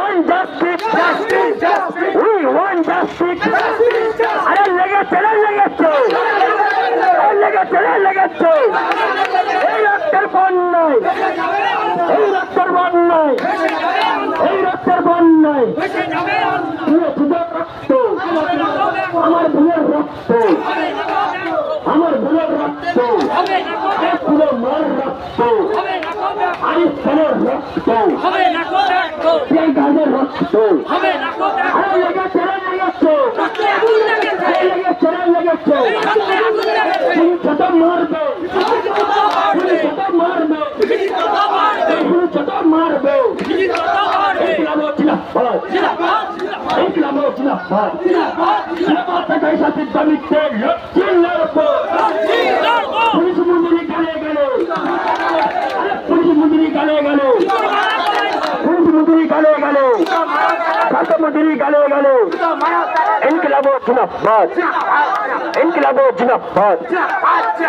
want justice. We want justice. আরে লেগেছে এই রক্তের বন্যায়, এই রক্তের বন্যায়, এই রক্তের বন্যায় রক্ত, আমার ভুলের রক্ত, আমার ভুলের রক্ত, পুরো মার রক্ত, আরিফ খানের রক্ত, সেই গাছের রক্ত, আরে লেগেছে ছোট মারবে, মারবে শাসিত দাবিতে পুলিশ মন্দিরে গালে গেল, পুলিশ মন্দিরে গালে গেল, পুলিশ মন্দিরে গালে গেল, স্বাস্থ্য মন্দিরে গালে গেল। ইনকিলাব জিন্দাবাদ, ইনকিলাব জিন্দাবাদ।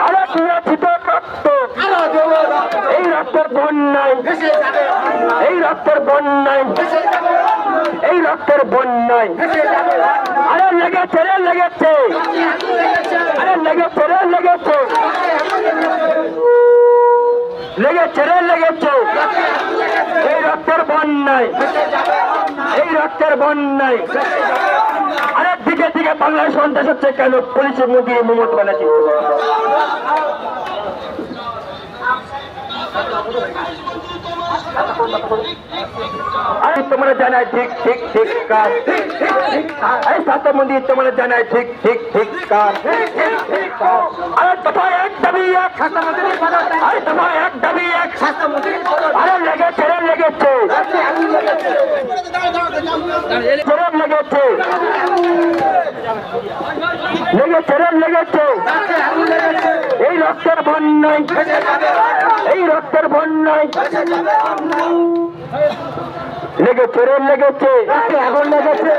আরে সুরক্ষিত রক্ত, এই রক্তের বন্যায়, এই রক্তের বন্যায়, এই রক্তের বন্যায় আরে লেগেছে, আরে লেগেছে, এই রক্তের বন্যায়, এই রক্তের বন্যায়। আরে দিকে দিকে বাংলায় সন্ত্রাস হচ্ছে কেন? পুলিশের মধ্যে মমতা ব্যানার্জি তোমরা জানায় ঠিক ঠিক ঠিক কাজ, এই স্বাস্থ্য মন্দির তোমরা জানায় ঠিক ঠিক ঠিক কাজ। আরে তোমার এক দাবি এক, আরে তোমার এক দাবি এক, আরে লেগেছে, লেগেছে, লেগেছে, এই রক্তের বন্যায়, এই রক্তের বন্যায় লেগেছে, লেগেছে, এখন লেগেছে।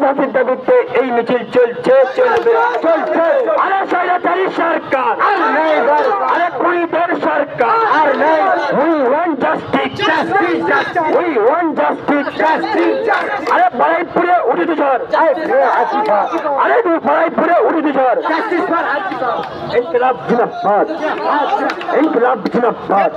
শাসিত দাবিতে এই মিছিল চলছে, চলবে, চলছে। আরে স্বৈরাচারী সরকার, আরে খুনিদের সরকার, we want justice, we want justice। আরে বারুইপুরে উঠেছে ঝড়, আরে বারুইপুরে উঠেছে ঝড়। ইনকিলাব জিন্দাবাদ, ইনকিলাব জিন্দাবাদ।